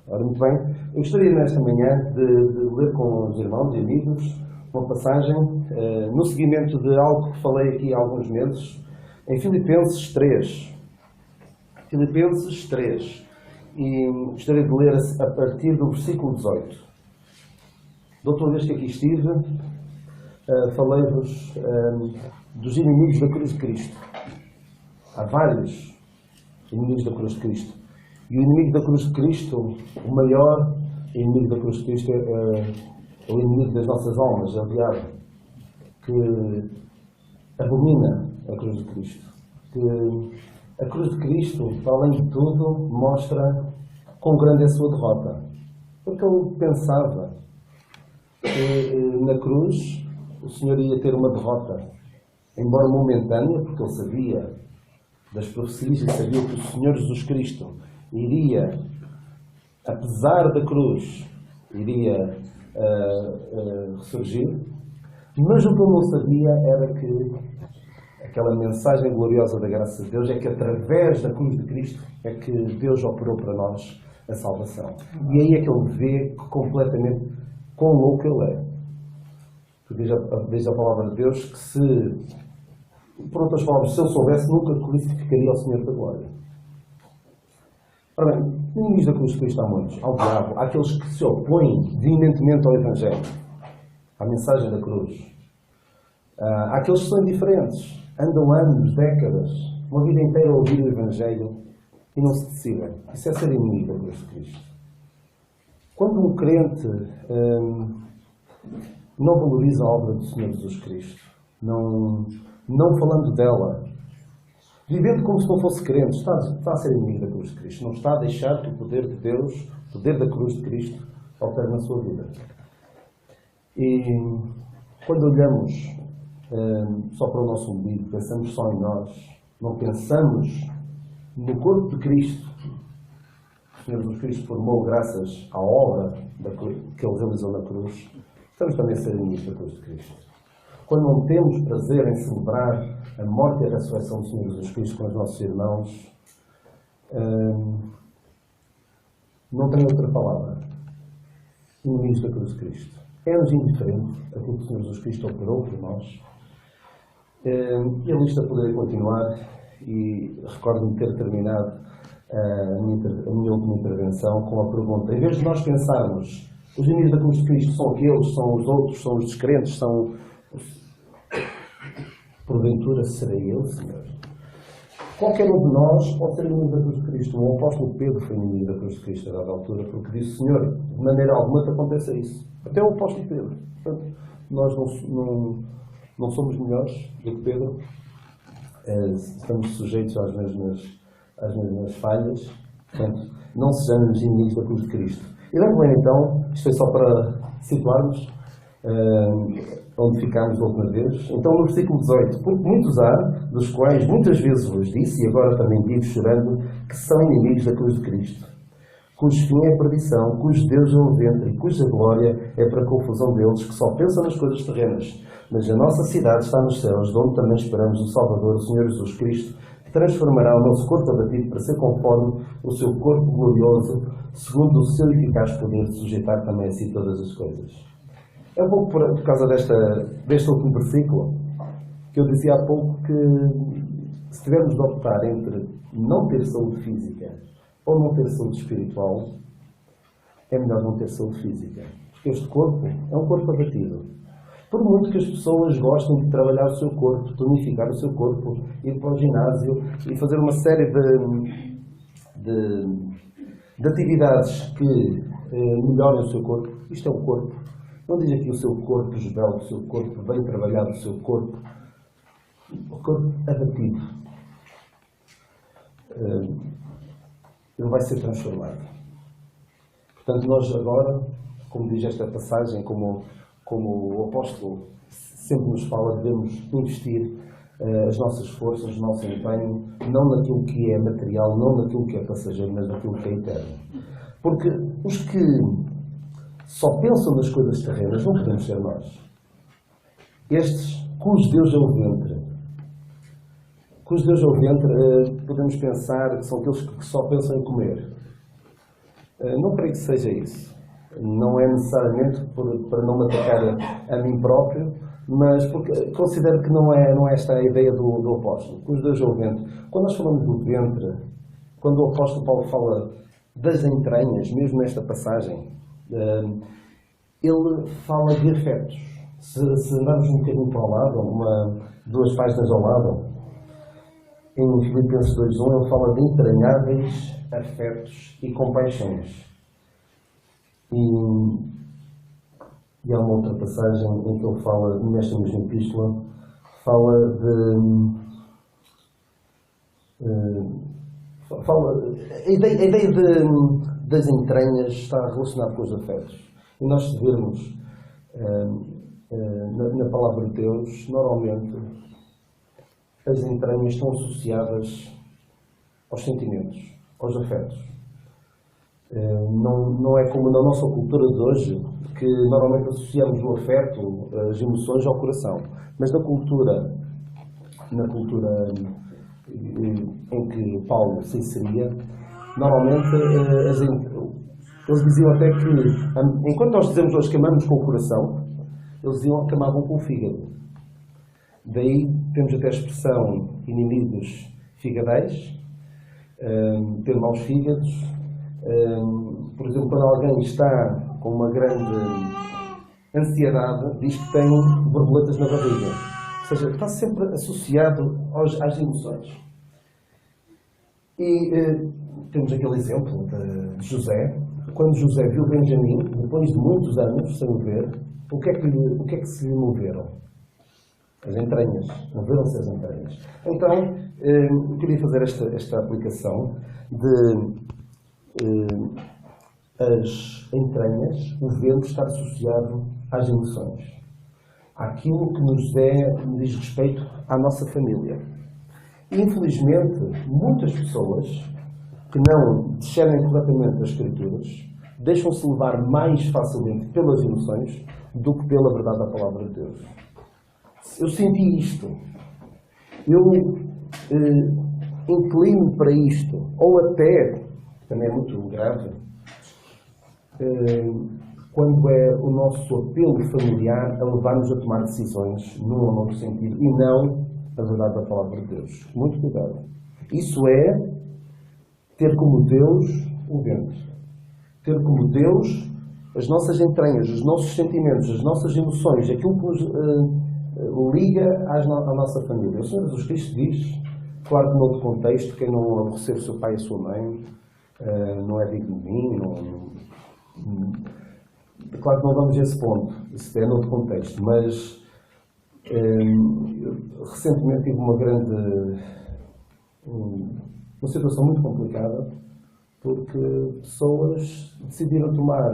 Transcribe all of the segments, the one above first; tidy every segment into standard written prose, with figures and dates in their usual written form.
Ora, muito bem, eu gostaria nesta manhã de ler com os irmãos e amigos uma passagem no seguimento de algo que falei aqui há alguns meses, em Filipenses 3. Filipenses 3. E gostaria de ler a partir do versículo 18. Da outra vez que aqui estive, falei-vos dos inimigos da cruz de Cristo. Há vários inimigos da cruz de Cristo. E o inimigo da cruz de Cristo, o maior inimigo da cruz de Cristo é o inimigo das nossas almas, é o diabo, que abomina a cruz de Cristo. Que a cruz de Cristo, para além de tudo, mostra quão grande é a sua derrota. Porque ele pensava que na cruz o Senhor ia ter uma derrota, embora momentânea, porque ele sabia das profecias e sabia que o Senhor Jesus Cristo iria, apesar da cruz, iria ressurgir, mas o que ele não sabia era que aquela mensagem gloriosa da graça de Deus é que através da cruz de Cristo é que Deus operou para nós a salvação. E aí é que ele vê completamente quão louco ele é. Diz a palavra de Deus que se, por outras palavras, se ele soubesse, nunca crucificaria ao Senhor da Glória. Ora bem, inimigos da cruz de Cristo há muitos. Há o diabo, há aqueles que se opõem veementemente ao Evangelho, à mensagem da cruz. Há aqueles que são indiferentes, andam anos, décadas, uma vida inteira a ouvir o Evangelho e não se decidem. Isso é ser inimigo da cruz de Cristo. Quando um crente não valoriza a obra do Senhor Jesus Cristo, não falando dela, vivendo como se não fosse crente, está a ser inimigo da cruz de Cristo. Não está a deixar que o poder de Deus, o poder da cruz de Cristo, opere na sua vida. E quando olhamos só para o nosso umbigo, pensamos só em nós, não pensamos no corpo de Cristo, que o Senhor Jesus Cristo formou graças à obra que Ele realizou na cruz, estamos também a ser inimigos da cruz de Cristo. Quando não temos prazer em celebrar a morte e a ressurreição do Senhor Jesus Cristo com os nossos irmãos, não tem outra palavra. Inimigos da cruz de Cristo. É-nos indiferente aquilo que o Senhor Jesus Cristo operou por nós. E a lista poderia continuar, e recordo-me ter terminado a minha última intervenção com a pergunta: em vez de nós pensarmos os inimigos da cruz de Cristo são aqueles, são os outros, são os descrentes, são... Porventura serei eu, Senhor? Qualquer um de nós pode ser inimigo da cruz de Cristo. O apóstolo Pedro foi inimigo da cruz de Cristo a dada altura, porque disse: Senhor, de maneira alguma que aconteça isso. Até o apóstolo Pedro. Portanto, nós não somos melhores do que Pedro. Estamos sujeitos às mesmas falhas. Portanto, não sejamos inimigos da cruz de Cristo. E bem, então, isto é só para situarmos onde ficámos da última vez. Então, no versículo 18: porque muitos há, dos quais muitas vezes vos disse, e agora também digo chorando, que são inimigos da cruz de Cristo, cujo fim é a perdição, cujo Deus é o ventre, e cuja glória é para a confusão deles, que só pensam nas coisas terrenas. Mas a nossa cidade está nos céus, de onde também esperamos o Salvador, o Senhor Jesus Cristo, que transformará o nosso corpo abatido para ser conforme o seu corpo glorioso, segundo o seu eficaz poder de sujeitar também a si todas as coisas. É um pouco por causa deste último versículo que eu dizia há pouco que, se tivermos de optar entre não ter saúde física ou não ter saúde espiritual, é melhor não ter saúde física. Porque este corpo é um corpo abatido. Por muito que as pessoas gostem de trabalhar o seu corpo, tonificar o seu corpo, ir para o ginásio e fazer uma série de atividades que melhorem o seu corpo, isto é um corpo. Não diz aqui o seu corpo esbelto, o seu corpo bem trabalhado, o seu corpo abatido. Ele vai ser transformado. Portanto, nós agora, como diz esta passagem, como o apóstolo sempre nos fala, devemos investir as nossas forças, o nosso empenho, não naquilo que é material, não naquilo que é passageiro, mas naquilo que é eterno. Porque os que só pensam nas coisas terrenas não podemos ser nós. Estes, cujo Deus é o ventre, podemos pensar que são aqueles que só pensam em comer. Não creio que seja isso. Não é necessariamente para não me atacar a mim próprio, mas porque considero que não é esta a ideia do apóstolo. Os dois ao ventre. Quando nós falamos do ventre, quando o apóstolo Paulo fala das entranhas, mesmo nesta passagem, ele fala de afetos. Se andarmos um bocadinho para o lado, duas páginas ao lado, em Filipenses 2:1, ele fala de entranháveis afetos e compaixões. E há uma outra passagem em que ele fala, nesta mesma epístola, fala a ideia das entranhas está relacionada com os afetos. E nós, se vermos na palavra de Deus, normalmente as entranhas estão associadas aos sentimentos, aos afetos. Não é como na nossa cultura de hoje, que normalmente associamos o afeto, as emoções ao coração. Mas na cultura em que Paulo se inseria, normalmente eles diziam até que, enquanto nós dizemos hoje que amamos com o coração, eles diziam que amavam com o fígado. Daí temos até a expressão inimigos figadeiros, ter maus fígados. Por exemplo, quando alguém está com uma grande ansiedade, diz que tem borboletas na barriga. Ou seja, está sempre associado às emoções. E temos aquele exemplo de José. Quando José viu Benjamim, depois de muitos anos sem o ver, o que é que se lhe moveram? As entranhas. Moveram-se as entranhas. Então, eu queria fazer esta aplicação de as entranhas, o ventre estar associado às emoções. Àquilo que nos diz respeito à nossa família. Infelizmente, muitas pessoas que não discernem corretamente as Escrituras deixam-se levar mais facilmente pelas emoções do que pela verdade da Palavra de Deus. Eu senti isto. Eu inclino para isto. Ou até, também é muito grave, quando é o nosso apelo familiar a levar-nos a tomar decisões num ou noutro sentido e não a verdade da Palavra de Deus. Muito cuidado. Isso é ter como Deus o ventre. Ter como Deus as nossas entranhas, os nossos sentimentos, as nossas emoções, aquilo que nos liga à nossa família. O Senhor Jesus Cristo diz, claro que noutro contexto, quem não aborrecer o seu pai e a sua mãe não é digno de mim. Claro que não vamos a esse ponto, isso é noutro contexto, mas recentemente tive uma situação muito complicada porque pessoas decidiram tomar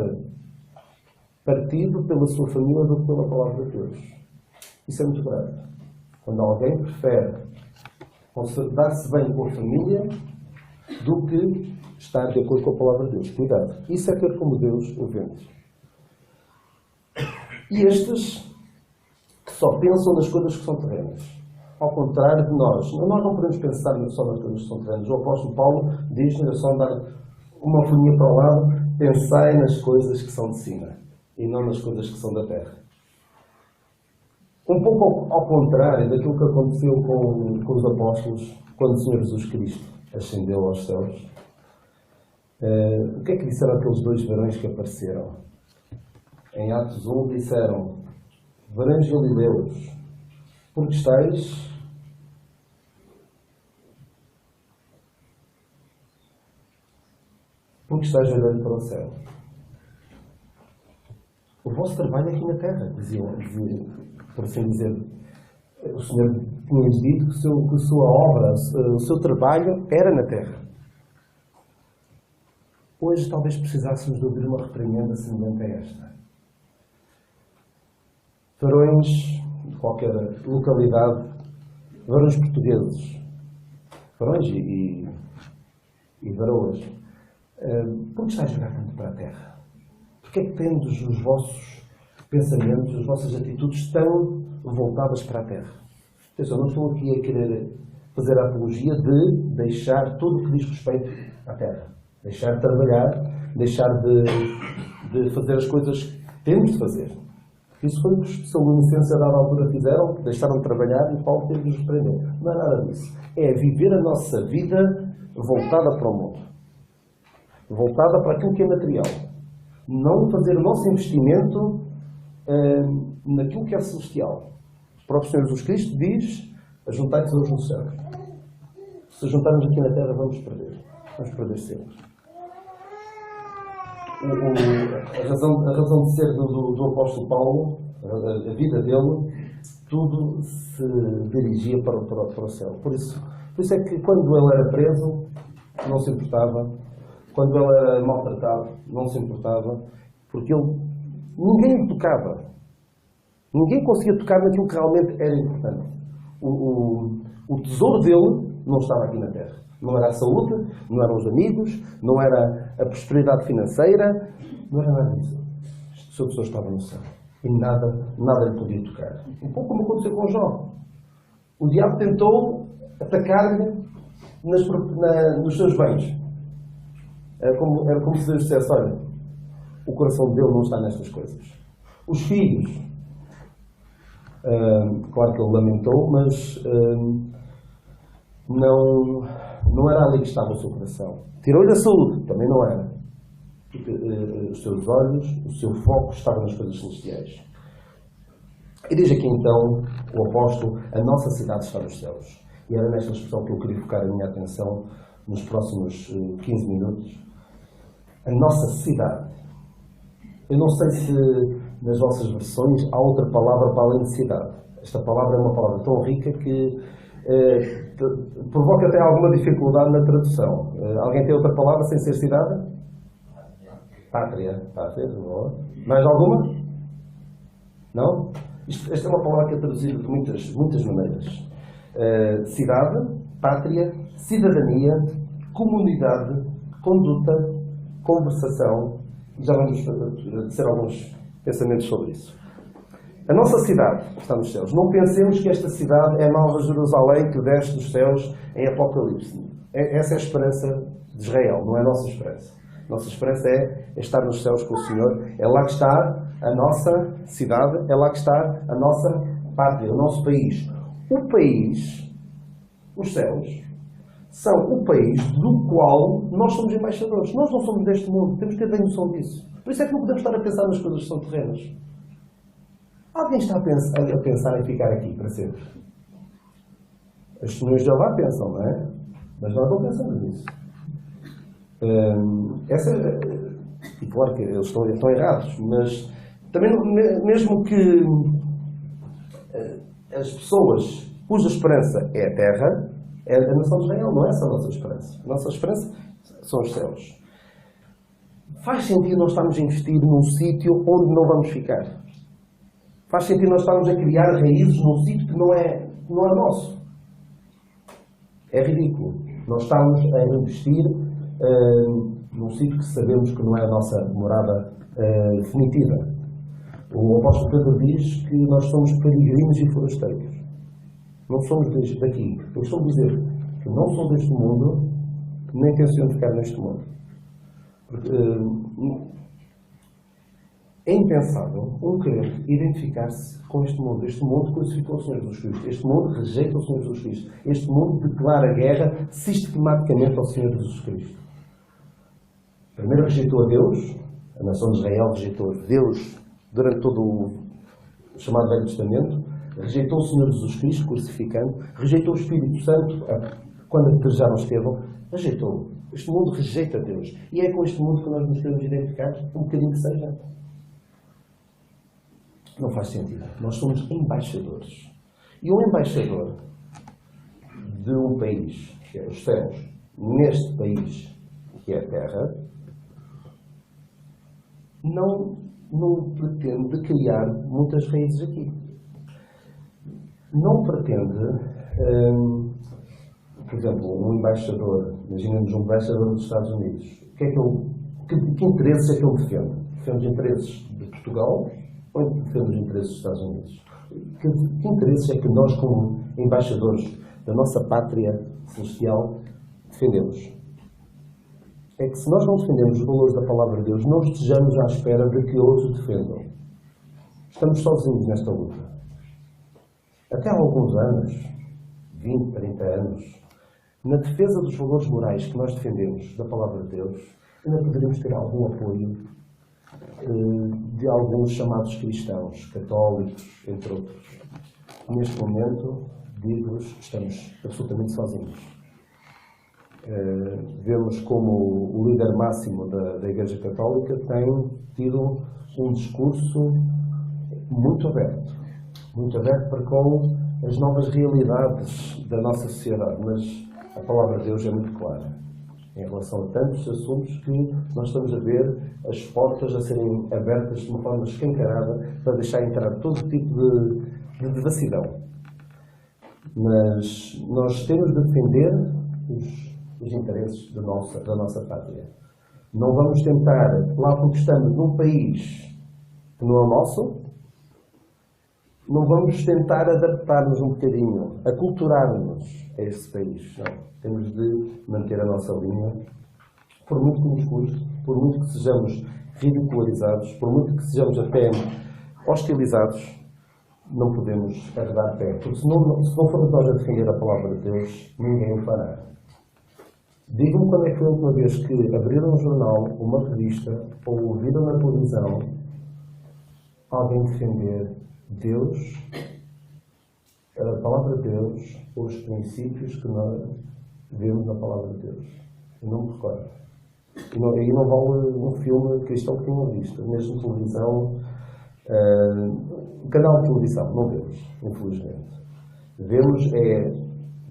partido pela sua família do que pela Palavra de Deus. Isso é muito grave. Quando alguém prefere dar-se bem com a família do que estar de acordo com a Palavra de Deus. Cuidado. Isso é ter como Deus o ventre. E estes que só pensam nas coisas que são terrenas. Ao contrário de nós. Nós não podemos pensar só nas coisas que são terrenas. O apóstolo Paulo diz-nos, é só dar uma folhinha para o lado, pensai nas coisas que são de cima e não nas coisas que são da terra. Um pouco ao contrário daquilo que aconteceu com os apóstolos quando o Senhor Jesus Cristo ascendeu aos céus. O que é que disseram aqueles dois varões que apareceram? Em Atos 1 disseram: varões galileus, porque estáis olhando para o céu. O vosso trabalho é aqui na terra, diziam, por assim dizer. O Senhor tinha-lhes dito que a sua obra, o seu trabalho era na terra. Hoje talvez precisássemos de ouvir uma reprimenda semelhante a esta. Varões de qualquer localidade, varões portugueses, varões e varoas, por que estáis a jogar tanto para a terra? Porque é que tendes os vossos pensamentos, as vossas atitudes tão voltadas para a terra? Atenção, não estou aqui a querer fazer a apologia de deixar tudo o que diz respeito à terra. Deixar de trabalhar, deixar de fazer as coisas que temos de fazer. Isso foi o que os Tessalonicenses a dada altura fizeram, deixaram de trabalhar e Paulo teve de os repreender. Não é nada disso. É viver a nossa vida voltada para o mundo. Voltada para aquilo que é material. Não fazer o nosso investimento naquilo que é celestial. O próprio Senhor Jesus Cristo diz: ajuntai-vos hoje no céu. Se juntarmos aqui na terra, vamos perder. Vamos perder sempre. A razão de ser do apóstolo Paulo, a vida dele, tudo se dirigia para o céu. Por isso é que quando ele era preso, não se importava. Quando ele era maltratado, não se importava. Porque ninguém lhe tocava. Ninguém conseguia tocar naquilo que realmente era importante. O tesouro dele não estava aqui na terra. Não era a saúde, não eram os amigos, não era a prosperidade financeira, não era nada disso. A sua pessoa estava no céu. E nada lhe podia tocar. Um pouco como aconteceu com Jó. O diabo tentou atacar-lhe nos seus bens. Era como se Deus dissesse: olha, o coração dele não está nestas coisas. Os filhos, claro que ele lamentou, mas não era ali que estava o seu coração. Tirou-lhe a saúde, também não era. Porque os seus olhos, o seu foco estava nas coisas celestiais. E diz aqui então o apóstolo: a nossa cidade está nos céus. E era nesta expressão que eu queria focar a minha atenção nos próximos 15 minutos. A nossa cidade. Eu não sei se nas vossas versões há outra palavra para além de cidade. Esta palavra é uma palavra tão rica que provoca até alguma dificuldade na tradução. Alguém tem outra palavra sem ser cidade? Pátria. Boa. Mais alguma? Não? Esta é uma palavra que é traduzida de muitas maneiras. Cidade, pátria, cidadania, comunidade, conduta, conversação. Já vamos dizer alguns pensamentos sobre isso. A nossa cidade está nos céus. Não pensemos que esta cidade é a Nova Jerusalém que desce dos céus em Apocalipse. Essa é a esperança de Israel, não é a nossa esperança. A nossa esperança é estar nos céus com o Senhor. É lá que está a nossa cidade, é lá que está a nossa pátria, o nosso país. O país, os céus, são o país do qual nós somos embaixadores. Nós não somos deste mundo, temos que ter bem noção disso. Por isso é que não podemos estar a pensar nas coisas que são terrenas. Alguém está a pensar em ficar aqui para sempre? As testemunhas de Jeová pensam, não é? Mas nós não pensamos nisso. E claro que eles estão errados, mas também mesmo que as pessoas cuja esperança é a terra, é a nação de Israel, não é essa a nossa esperança. A nossa esperança são os céus. Faz sentido nós estarmos a investir num sítio onde não vamos ficar. Faz sentido nós estarmos a criar raízes num sítio que não é nosso. É ridículo. Nós estamos a investir num sítio que sabemos que não é a nossa morada definitiva. O apóstolo Pedro diz que nós somos peregrinos e forasteiros. Não somos daqui. Eu estou a dizer que não sou deste mundo, nem tenciono ficar neste mundo. Porque é impensável um crente identificar-se com este mundo. Este mundo crucificou o Senhor Jesus Cristo. Este mundo rejeita o Senhor Jesus Cristo. Este mundo declara guerra sistematicamente ao Senhor Jesus Cristo. Primeiro rejeitou a Deus, a nação de Israel rejeitou a Deus durante todo o chamado Velho Testamento, rejeitou o Senhor Jesus Cristo crucificando, rejeitou o Espírito Santo quando apedrejaram Estevão, rejeitou. Este mundo rejeita Deus. E é com este mundo que nós nos queremos identificar, um bocadinho que seja. Não faz sentido. Nós somos embaixadores. E um embaixador de um país, que é os céus, neste país, que é a terra, não pretende criar muitas raízes aqui. Não pretende, por exemplo, um embaixador, imaginemos um embaixador dos Estados Unidos. Que interesses é que ele defende? Defende os interesses de Portugal ou defende os interesses dos Estados Unidos? Que interesses é que nós, como embaixadores da nossa pátria celestial, defendemos? é que se nós não defendemos os valores da palavra de Deus, não estejamos à espera de que outros defendam. Estamos sozinhos nesta luta. Até há alguns anos, 20, 30 anos, na defesa dos valores morais que nós defendemos da palavra de Deus, ainda poderíamos ter algum apoio de alguns chamados cristãos, católicos, entre outros. Neste momento, digo-vos, estamos absolutamente sozinhos. Vemos como o líder máximo da Igreja Católica tem tido um discurso muito aberto para com as novas realidades da nossa sociedade, mas a palavra de Deus é muito clara em relação a tantos assuntos que nós estamos a ver as portas a serem abertas de uma forma escancarada para deixar entrar todo tipo de devassidão. Mas nós temos de defender os interesses da nossa pátria. Não vamos tentar, lá porque estamos num país que não é o nosso, não vamos tentar adaptar-nos um bocadinho, aculturar-nos a esse país. Não. Temos de manter a nossa linha, por muito que nos custe, por muito que sejamos ridicularizados, por muito que sejamos até hostilizados, não podemos arredar pé. Porque se não formos nós a defender a palavra de Deus, ninguém o fará. Digam-me quando é que foi a última vez que abriram um jornal, uma revista, ou ouviram na televisão alguém defender Deus, a palavra de Deus, ou os princípios que nós vemos na palavra de Deus. Eu não me recordo. Aí não vale um filme cristão que tenham visto. Mesmo televisão, canal de televisão, não vemos, infelizmente. Vemos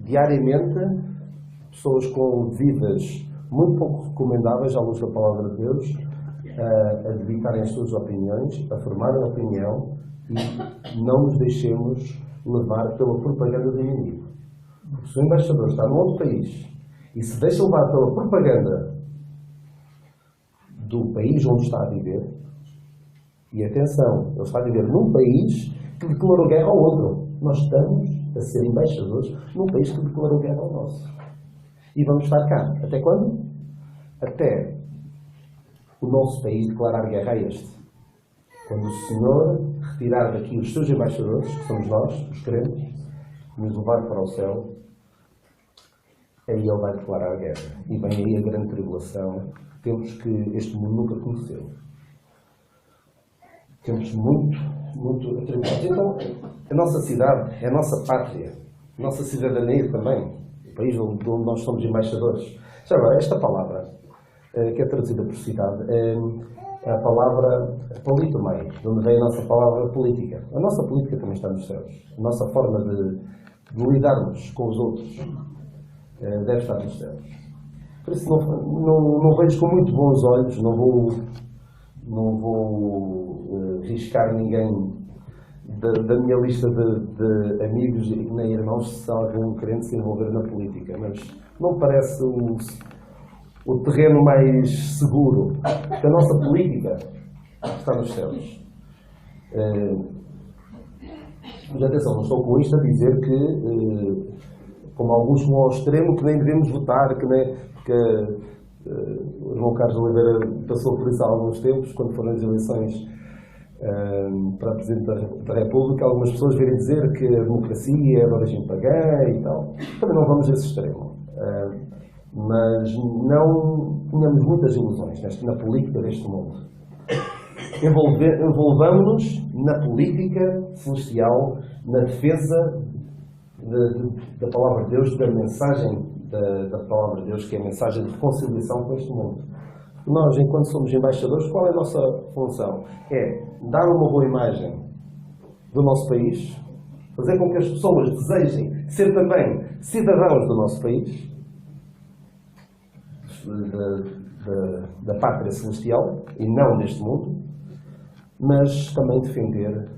diariamente pessoas com vidas muito pouco recomendáveis à luz da palavra de Deus, a dedicarem as suas opiniões, a formarem opinião e não nos deixemos levar pela propaganda do inimigo. Porque se o embaixador está num outro país e se deixa levar pela propaganda do país onde está a viver, e atenção, ele está a viver num país que declarou guerra ao outro. Nós estamos a ser embaixadores num país que declarou guerra ao nosso. E vamos estar cá. Até quando? Até o nosso país declarar guerra a este. Quando o Senhor retirar daqui os seus embaixadores, que somos nós, os crentes, e nos levar para o céu, aí Ele vai declarar guerra. E vem aí a grande tribulação, tempos que este mundo nunca conheceu. Tempos muito atribulados. Então, a nossa cidade, a nossa pátria, a nossa cidadania também, o país onde nós somos embaixadores. Já agora, esta palavra, que é traduzida por cidade, é a palavra politomai, de onde vem a nossa palavra política. A nossa política também está nos céus. A nossa forma de lidarmos com os outros deve estar nos céus. Por isso não vejo com muito bons olhos, não vou riscar ninguém da minha lista de amigos e nem irmãos se algum crente se envolver na política, mas não parece o terreno mais seguro, porque a nossa política está nos céus. Mas atenção, não estou com isto a dizer que, como alguns vão ao extremo, que nem devemos votar, porque o João Carlos Oliveira passou por isso há alguns tempos, quando foram as eleições para Presidente da República, algumas pessoas virem dizer que a democracia é de origem pagã e tal. Também não vamos a esse extremo. Mas não tínhamos muitas ilusões na política deste mundo. Envolvamos-nos na política celestial, na defesa da palavra de Deus, da mensagem da palavra de Deus, que é a mensagem de reconciliação com este mundo. Nós, enquanto somos embaixadores, qual é a nossa função? É dar uma boa imagem do nosso país, fazer com que as pessoas desejem ser também cidadãos do nosso país, da pátria celestial e não deste mundo, mas também defender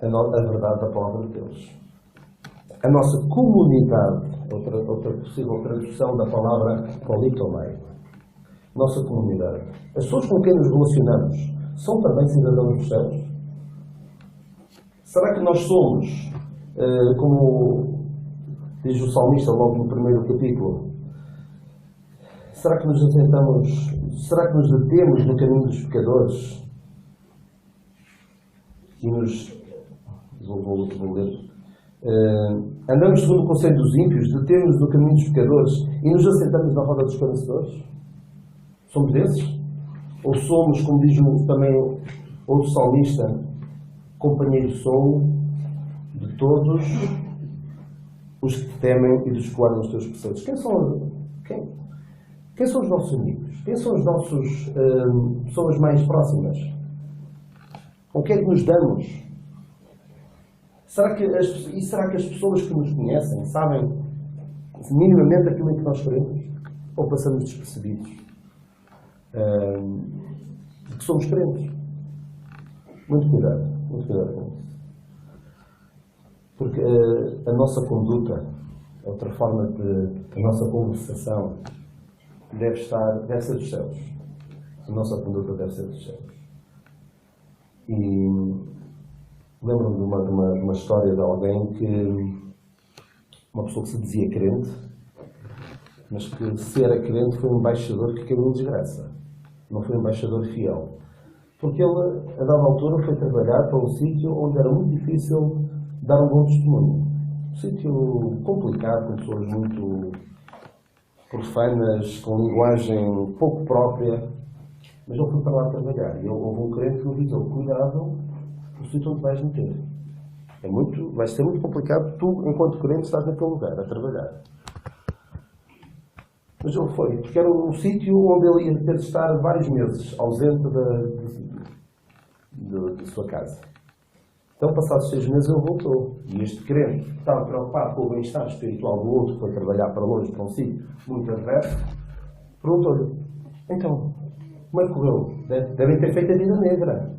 a verdade da palavra de Deus. A nossa comunidade, outra possível tradução da palavra politomai, nossa comunidade. As pessoas com quem nos relacionamos são também cidadãos dos céus? Será que nós somos, como diz o salmista logo no primeiro capítulo, Será que nos assentamos, será que nos detemos no caminho dos pecadores? E vou ler. Andamos segundo o conselho dos ímpios, detemos no caminho dos pecadores e nos assentamos na roda dos escarnecedores? Somos desses? Ou somos, como diz também outro salmista, companheiro sou de todos os que te temem e dos que guardam os teus preceitos? Quem são os nossos amigos? Quem são as nossas pessoas mais próximas? Com quem é que nos damos? Será que as pessoas que nos conhecem sabem minimamente aquilo em que nós queremos? Ou passamos despercebidos? De que somos crentes? Muito cuidado com isso. Porque a nossa conduta, a outra forma de a nossa conversação deve ser dos céus. A nossa conduta deve ser dos céus. E lembro-me de uma história de alguém uma pessoa que se dizia crente, mas que se era crente foi um embaixador que caiu em desgraça. Não foi um embaixador fiel. Porque ele, a dada altura, foi trabalhar para um sítio onde era muito difícil dar um bom testemunho. Um sítio complicado, com pessoas muito profanas, com linguagem pouco própria. Mas ele foi para lá trabalhar. E houve um crente que lhe disse: cuidado no sítio onde vais meter. Vai ser muito complicado tu, enquanto crente, estás naquele lugar, a trabalhar. Mas ele foi, porque era um sítio onde ele ia ter de estar vários meses, ausente de sua casa. Então, passados 6 meses, ele voltou. E este crente, que estava preocupado com o bem-estar espiritual do outro, que foi trabalhar para longe, para um sítio muito adverso, perguntou-lhe: então, como é que correu? Devem ter feito a vida negra.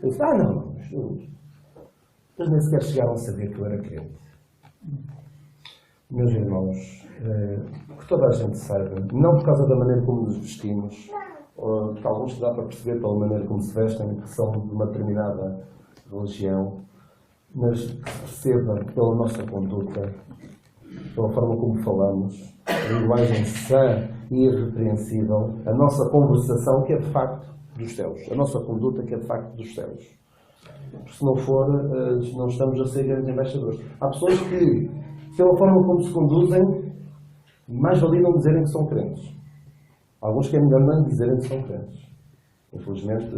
Ele disse: não, eles nem sequer chegaram a saber que eu era crente. Meus irmãos, que toda a gente saiba, não por causa da maneira como nos vestimos, ou que alguns dá para perceber pela maneira como se vestem, que são de uma determinada religião, mas que se perceba pela nossa conduta, pela forma como falamos, a linguagem sã e irrepreensível, a nossa conversação que é de facto dos céus, a nossa conduta que é de facto dos céus. Porque se não for, não estamos a ser grandes embaixadores. Há pessoas que, pela forma como se conduzem, mais valia não dizerem que são crentes. Alguns que é melhor não dizerem que são crentes. Infelizmente,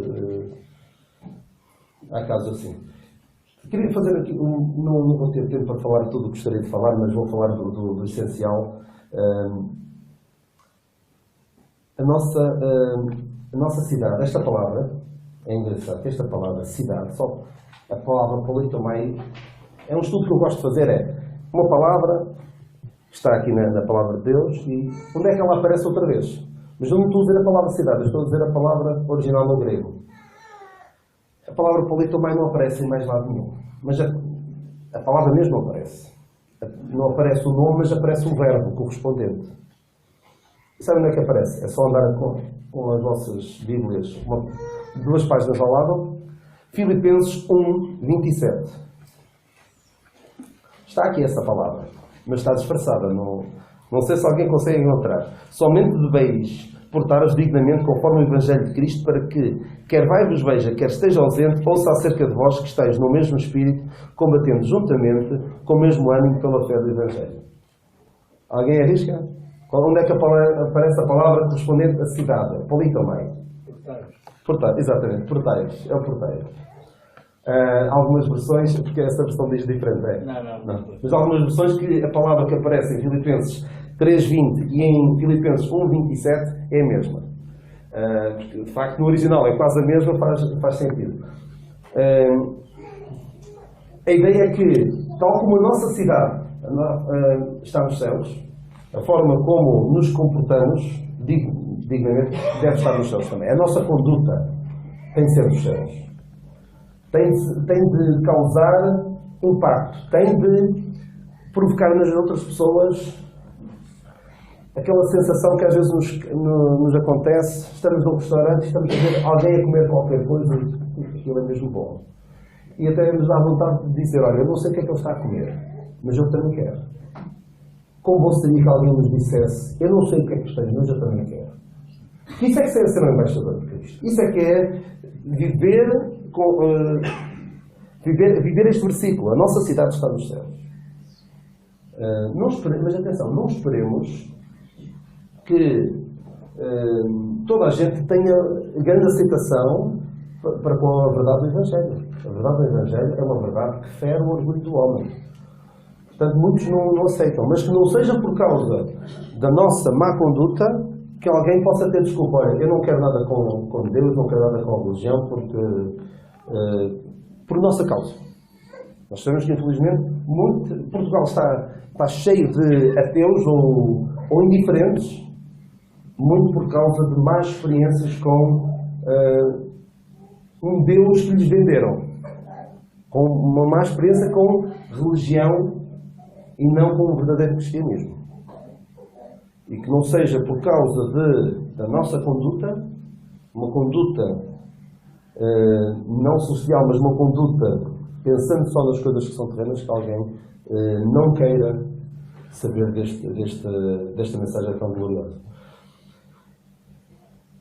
há casos assim. Queria fazer aqui, não vou ter tempo para falar de tudo o que gostaria de falar, mas vou falar do essencial. A nossa cidade, esta palavra, é engraçado que esta palavra cidade, só a palavra politomai, é um estudo que eu gosto de fazer, é uma palavra que está aqui na palavra de Deus e onde é que ela aparece outra vez? Mas eu não estou a dizer a palavra cidade, eu estou a dizer a palavra original no grego. A palavra politomai não aparece em mais lado nenhum, mas a palavra mesmo aparece. Não aparece o nome, mas aparece o verbo correspondente. E sabe onde é que aparece? É só andar com as vossas Bíblias, 2 páginas ao lado. Filipenses 1:27. Está aqui essa palavra, mas está disfarçada. Não sei se alguém consegue encontrar. Somente deveis portar-vos dignamente conforme o Evangelho de Cristo, para que, quer vai vos veja, quer esteja ausente, ouça acerca de vós que estáis no mesmo Espírito, combatendo juntamente com o mesmo ânimo pela fé do Evangelho. Alguém arrisca? Onde é que aparece a palavra correspondente à cidade? Politomai. Porteiros. Exatamente, porteiros. É o porteiro. Algumas versões, porque essa versão diz diferente, é? Não. Mas algumas versões que a palavra que aparece em Filipenses 3:20 e em Filipenses 1:27 é a mesma. Porque, de facto, no original é quase a mesma, faz sentido. A ideia é que, tal como a nossa cidade está nos céus, a forma como nos comportamos dignamente deve estar nos céus também. A nossa conduta tem de ser nos céus. Tem de causar impacto. Tem de provocar nas outras pessoas aquela sensação que às vezes nos acontece. Estamos num restaurante e estamos a ver alguém a comer qualquer coisa e aquilo é mesmo bom. E até nos dá vontade de dizer: olha, eu não sei o que é que ele está a comer, mas eu também quero. Como bom seria que alguém nos dissesse: eu não sei o que é que tens, mas eu também quero. Isso é que é ser um embaixador de Cristo. Isso é que é viver este versículo. A nossa cidade está nos céus. Mas atenção, não esperemos que toda a gente tenha grande aceitação para com a verdade do Evangelho. A verdade do Evangelho é uma verdade que fere o orgulho do homem. Portanto, muitos não aceitam. Mas que não seja por causa da nossa má conduta que alguém possa ter desculpa. Olha, eu não quero nada com Deus, não quero nada com a religião, por nossa causa. Nós sabemos que, infelizmente, Portugal está cheio de ateus ou indiferentes, muito por causa de más experiências com um Deus que lhes venderam. Com uma má experiência com religião e não com o verdadeiro cristianismo. E que não seja por causa da nossa conduta, uma conduta não social, mas uma conduta pensando só nas coisas que são terrenas, que alguém não queira saber desta mensagem tão gloriosa.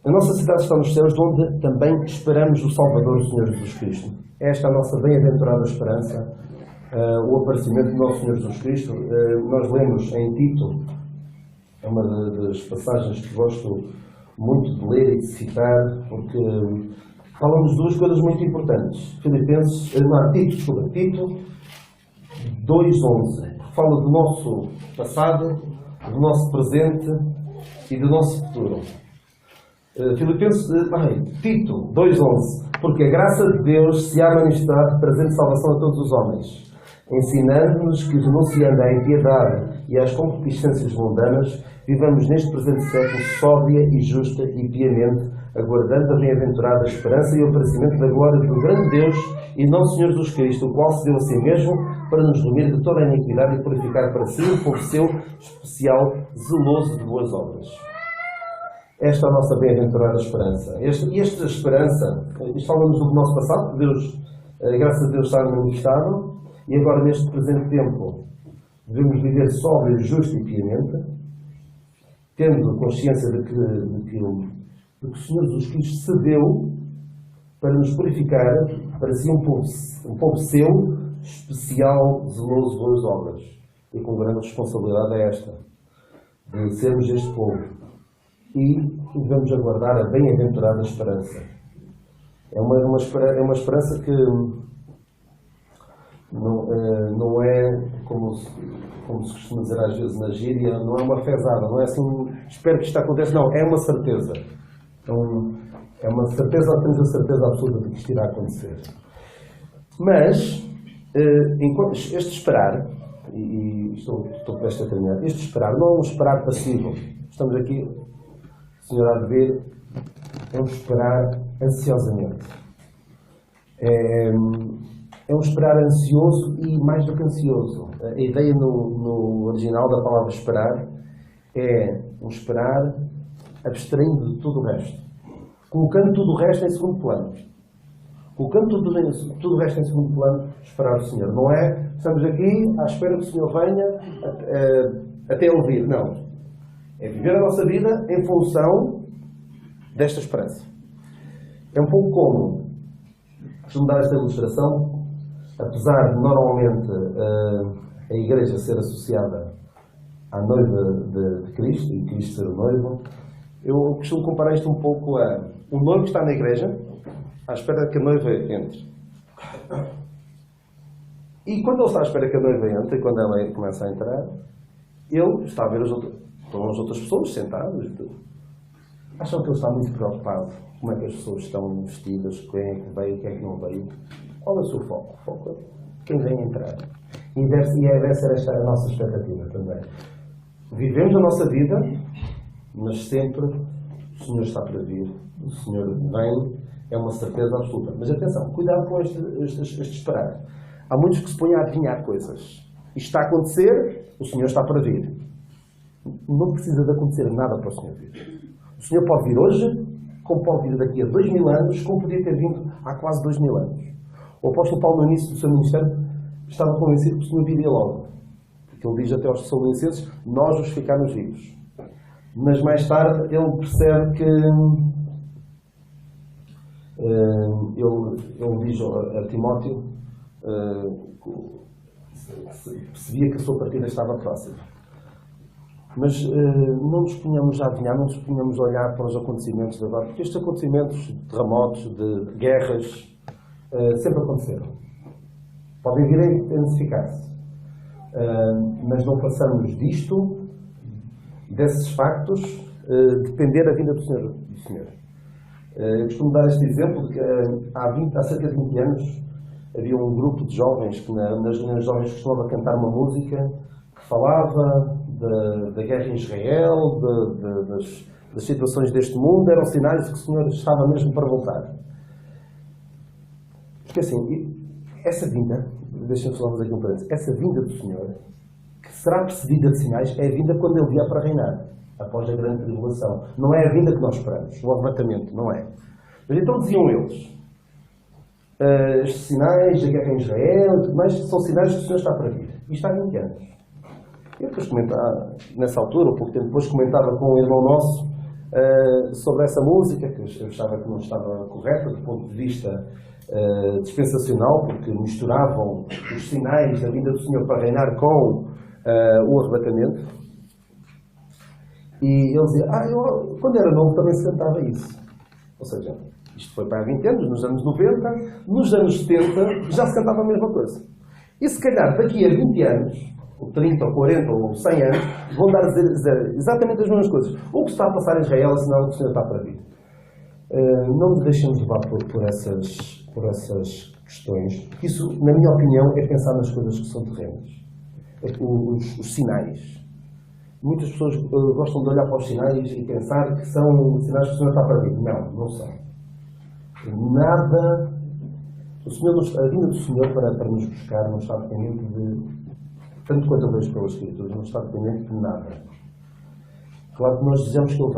A nossa cidade está nos céus, de onde também esperamos o Salvador, o Senhor Jesus Cristo. Esta é a nossa bem-aventurada esperança, o aparecimento do nosso Senhor Jesus Cristo. Nós lemos em Tito, é uma das passagens que gosto muito de ler e de citar, porque falamos de duas coisas muito importantes. Tito 2:11. Fala do nosso passado, do nosso presente e do nosso futuro. Tito 2:11. Porque a graça de Deus se há manifestado, trazendo salvação a todos os homens, ensinando-nos que, renunciando à impiedade e às concupiscências mundanas, vivamos neste presente século sóbria e justa e piamente, aguardando a bem-aventurada esperança e o aparecimento da glória do grande Deus e nosso Senhor Jesus Cristo, o qual se deu a si mesmo para nos remir de toda a iniquidade e purificar para si um povo seu especial, zeloso de boas obras. Esta é a nossa bem-aventurada esperança. Esta esperança, isto falamos do nosso passado, que Deus, a graça de Deus está manifestada, e agora neste presente tempo devemos viver sóbrio, justo e piamente, tendo consciência de que o Senhor Jesus Cristo se deu para nos purificar, para si um povo seu, especial, zeloso de boas obras. E com grande responsabilidade é esta, de sermos este povo. E devemos aguardar a bem-aventurada esperança. É uma esperança que não é, como se costuma dizer às vezes na gíria, não é uma fezada, não é assim, espero que isto aconteça, não, é uma certeza. É uma certeza, temos a certeza absoluta de que isto irá acontecer. Mas, este esperar, e estou prestes a terminar, este esperar não é um esperar passivo. Estamos aqui, o Senhor há de ver, é um esperar ansiosamente. É um esperar ansioso e mais do que ansioso. A ideia no original da palavra esperar é um esperar abstraindo de tudo o resto. Colocando tudo o resto em segundo plano. Colocando tudo o resto em segundo plano, esperar o Senhor. Não é, estamos aqui à espera que o Senhor venha até Ele vir. Não. É viver a nossa vida em função desta esperança. É um pouco como, costumo dar esta ilustração, apesar de normalmente a Igreja ser associada à noiva de Cristo e Cristo ser o noivo, eu costumo comparar isto um pouco a um noivo que está na igreja à espera que a noiva entre. E quando ele está à espera que a noiva entre, e quando ela começa a entrar, ele está a ver as outras pessoas sentadas. Acham que ele está muito preocupado como é que as pessoas estão vestidas, quem é que veio, quem é que não veio. Qual é o seu foco? O foco é quem vem entrar. E deve ser esta a nossa expectativa também. Vivemos a nossa vida, mas sempre o Senhor está para vir. O Senhor vem, é uma certeza absoluta. Mas atenção, cuidado com este esperar. Há muitos que se põem a adivinhar coisas. Isto está a acontecer, o Senhor está para vir. Não precisa de acontecer nada para o Senhor vir. O Senhor pode vir hoje, como pode vir daqui a 2000 anos, como podia ter vindo há quase 2000 anos. O apóstolo Paulo, no início do seu ministério, estava convencido que o Senhor viria logo. Porque que ele diz até aos Tessalonicenses, nós os ficarmos vivos. Mas mais tarde ele percebe que ele diz a Timóteo percebia que a sua partida estava próxima. Mas não nos punhamos a adivinhar, não nos punhamos a olhar para os acontecimentos de agora, porque estes acontecimentos, de terremotos, de guerras, sempre aconteceram. Podem vir a intensificar-se. Mas não passamos disto, desses factos, depender da vinda do Senhor. Eu costumo dar este exemplo de que há cerca de 20 anos havia um grupo de jovens que nas reuniões de jovens costumava cantar uma música que falava da guerra em Israel, das situações deste mundo, eram sinais de que o Senhor estava mesmo para voltar. Porque assim, essa vinda, deixem-me falar aqui um parênteses, essa vinda do Senhor, que será precedida de sinais, é a vinda quando Ele vier para reinar, após a grande tribulação. Não é a vinda que nós esperamos, o arrebatamento, não é. Mas então diziam eles, estes sinais da guerra em Israel e tudo mais, são sinais que o Senhor está para vir. Isto há 20 anos. Eu depois comentava, nessa altura, um pouco tempo depois, comentava com um irmão nosso sobre essa música, que eu achava que não estava correta do ponto de vista dispensacional, porque misturavam os sinais da vinda do Senhor para reinar com o arrebatamento. E ele dizia, eu, quando era novo também se cantava isso. Ou seja, isto foi para há 20 anos, nos anos 90, nos anos 70 já se cantava a mesma coisa. E se calhar daqui a 20 anos, ou 30, ou 40, ou 100 anos, vão dar a dizer exatamente as mesmas coisas. O que está a passar em Israel, senão o Senhor está para vir. Não nos deixemos levar por essas questões. Isso, na minha opinião, é pensar nas coisas que são terrenas. Os sinais. Muitas pessoas gostam de olhar para os sinais e pensar que são sinais que o Senhor está para vir. Não são. Nada. A vinda do Senhor para nos buscar não está dependente de, tanto quanto eu vejo pelas Escrituras, não está dependente de nada. Claro que nós desejamos que Ele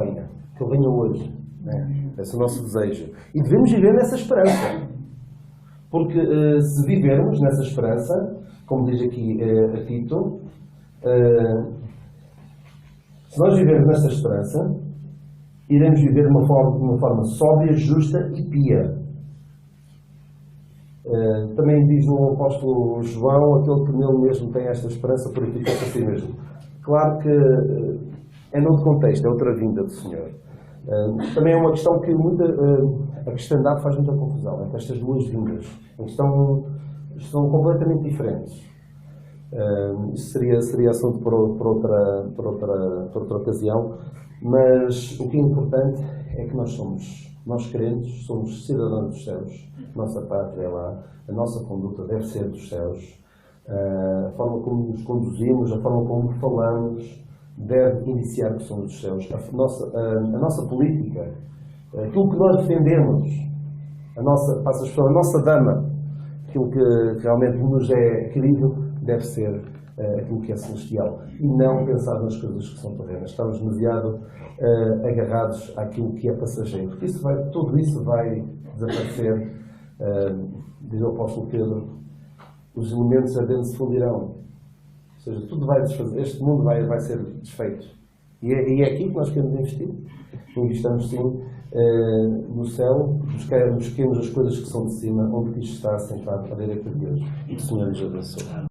venha hoje. Né? Esse é o nosso desejo. E devemos viver nessa esperança. Porque se vivermos nessa esperança, como diz aqui a Tito, se nós vivermos nessa esperança, iremos viver de uma forma sóbria, justa e pia. Também diz o apóstolo João, aquele que nele mesmo tem esta esperança, purifica-se a si mesmo. Claro que é noutro contexto, é outra vinda do Senhor. Também é uma questão que a cristandade faz muita confusão entre estas duas vindas. Estão completamente diferentes. Isso seria assunto para outra ocasião, mas o que é importante é que nós crentes, somos cidadãos dos céus, a nossa pátria é lá, a nossa conduta deve ser dos céus, a forma como nos conduzimos, a forma como falamos, deve iniciar que somos dos céus. A nossa política, aquilo que nós defendemos, a nossa dama, aquilo que realmente nos é querido, deve ser aquilo que é celestial. E não pensar nas coisas que são terrenas. Estamos demasiado agarrados àquilo que é passageiro. Porque tudo isso vai desaparecer. Diz o apóstolo Pedro, os elementos ardentes se fundirão. Ou seja, tudo vai desfazer. Este mundo vai ser desfeito. E é aqui que nós queremos investir. Investamos sim no céu, busquemos as coisas que são de cima, onde Cristo está sentado à direita de Deus. E que o Senhor lhes abençoe.